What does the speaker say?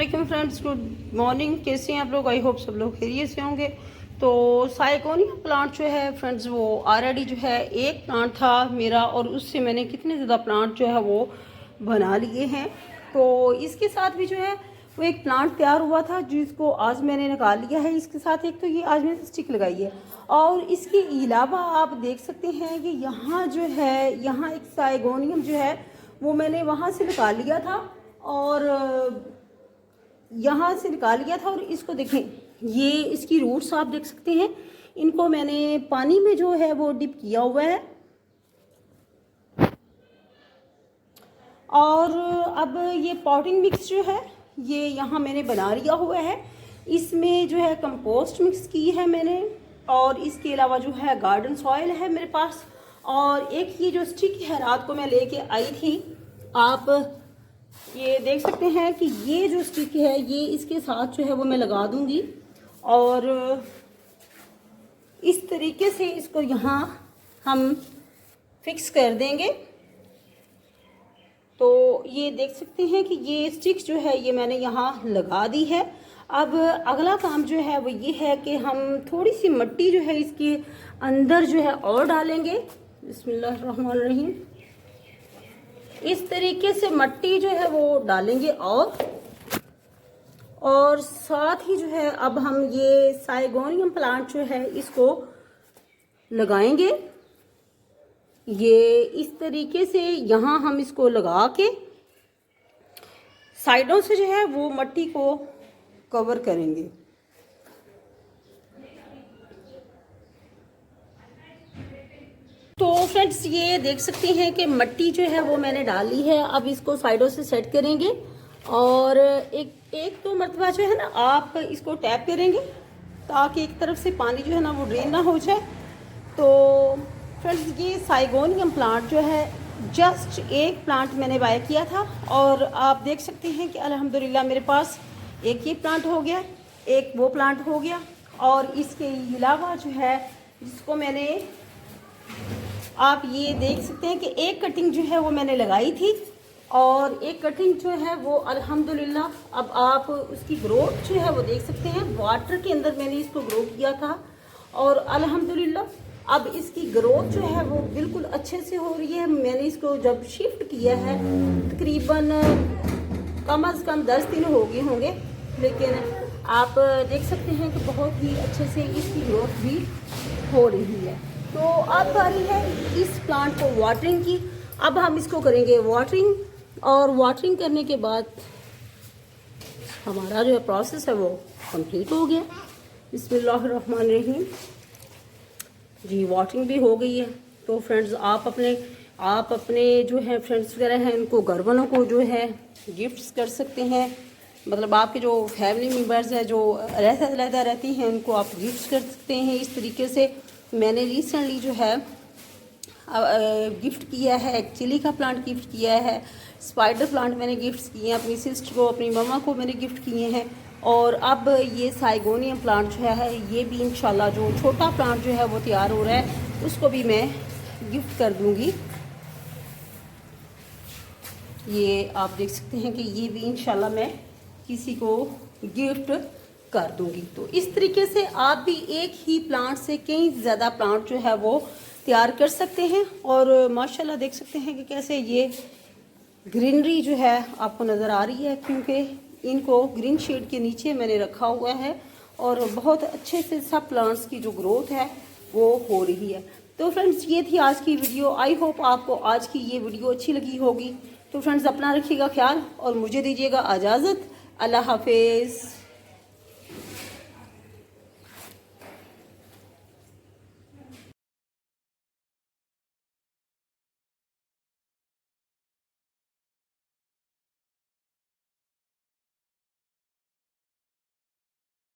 वालेकुम friends, good morning. कैसे हैं आप लोग? आई होप सब लोग खैरियत से होंगे। तो साइकोनिया प्लांट जो है फ्रेंड्स, वो ऑलरेडी जो है एक प्लांट था मेरा, और उससे मैंने कितने ज़्यादा प्लांट जो है वो बना लिए हैं। तो इसके साथ भी जो है वो एक प्लांट तैयार हुआ था जिसको आज मैंने निकाल लिया है। इसके साथ एक तो ये आज मैंने स्टिक लगाई है, और इसके अलावा आप देख सकते हैं कि यहाँ जो है, यहाँ एक साइगोनियम जो है वो मैंने वहाँ से निकाल लिया था, और यहाँ से निकाल लिया था। और इसको देखें, ये इसकी रूट्स आप देख सकते हैं, इनको मैंने पानी में जो है वो डिप किया हुआ है। और अब ये पॉटिंग मिक्स जो है ये यहाँ मैंने बना लिया हुआ है। इसमें जो है कंपोस्ट मिक्स की है मैंने, और इसके अलावा जो है गार्डन सॉइल है मेरे पास। और एक ये जो स्टिक है रात को मैं लेके आई थी, आप ये देख सकते हैं कि ये जो स्टिक है ये इसके साथ जो है वो मैं लगा दूंगी, और इस तरीके से इसको यहाँ हम फिक्स कर देंगे। तो ये देख सकते हैं कि ये स्टिक जो है ये मैंने यहाँ लगा दी है। अब अगला काम जो है वो ये है कि हम थोड़ी सी मिट्टी जो है इसके अंदर जो है और डालेंगे। बिस्मिल्लाहिर्रहमानिर्रहीम। इस तरीके से मिट्टी जो है वो डालेंगे, और साथ ही जो है अब हम ये साइगोनियम प्लांट जो है इसको लगाएंगे। ये इस तरीके से यहाँ हम इसको लगा के साइडों से जो है वो मिट्टी को कवर करेंगे। तो फ्रेंड्स ये देख सकते हैं कि मिट्टी जो है वो मैंने डाली है। अब इसको साइडों से सेट करेंगे, और एक तो मरतबा जो है ना आप इसको टैप करेंगे ताकि एक तरफ से पानी जो है ना वो ड्रेन ना हो जाए। तो फ्रेंड्स ये साइगोनियम प्लांट जो है जस्ट एक प्लांट मैंने बाय किया था, और आप देख सकते हैं कि अल्हम्दुलिल्लाह मेरे पास एक ये प्लांट हो गया, एक वो प्लांट हो गया। और इसके अलावा जो है जिसको मैंने, आप ये देख सकते हैं कि एक कटिंग जो है वो मैंने लगाई थी, और एक कटिंग जो है वो अल्हम्दुलिल्लाह अब आप उसकी ग्रोथ जो है वो देख सकते हैं। वाटर के अंदर मैंने इसको ग्रो किया था, और अल्हम्दुलिल्लाह अब इसकी ग्रोथ जो है वो बिल्कुल अच्छे से हो रही है। मैंने इसको जब शिफ्ट किया है तकरीबन कम अज़ कम 10 दिन हो गए होंगे, लेकिन आप देख सकते हैं कि बहुत ही अच्छे से इसकी ग्रोथ भी हो रही है। तो अब बारी है इस प्लांट को वाटरिंग की। अब हम इसको करेंगे वाटरिंग, और वाटरिंग करने के बाद हमारा जो प्रोसेस है वो कंप्लीट हो गया। बिस्मिल्लाहिर्रहमानिर्रहीम। जी वाटरिंग भी हो गई है। तो फ्रेंड्स आप अपने जो है फ्रेंड्स वगैरह हैं उनको, घर वालों को जो है गिफ्ट्स कर सकते हैं। मतलब आपके जो फैमिली मेम्बर्स हैं जो अलग रहती हैं उनको आप गिफ्ट्स कर सकते हैं इस तरीके से। मैंने रिसेंटली जो है गिफ्ट किया है, एक चिली का प्लांट गिफ्ट किया है, स्पाइडर प्लांट मैंने गिफ्ट किए हैं, अपनी सिस्टर को, अपनी मम्मा को मैंने गिफ्ट किए हैं। और अब ये साइगोनियम प्लांट जो है ये भी इंशाल्लाह जो छोटा प्लांट जो है वो तैयार हो रहा है उसको भी मैं गिफ्ट कर दूंगी। ये आप देख सकते हैं कि ये भी इंशाल्लाह मैं किसी को गिफ्ट कर दूंगी। तो इस तरीके से आप भी एक ही प्लांट से कई ज़्यादा प्लांट जो है वो तैयार कर सकते हैं। और माशाल्लाह देख सकते हैं कि कैसे ये ग्रीनरी जो है आपको नज़र आ रही है, क्योंकि इनको ग्रीन शेड के नीचे मैंने रखा हुआ है, और बहुत अच्छे से सब प्लांट्स की जो ग्रोथ है वो हो रही है। तो फ्रेंड्स ये थी आज की वीडियो। आई होप आपको आज की ये वीडियो अच्छी लगी होगी। तो फ्रेंड्स अपना रखिएगा ख्याल, और मुझे दीजिएगा इजाज़त। अल्लाह हाफिज़।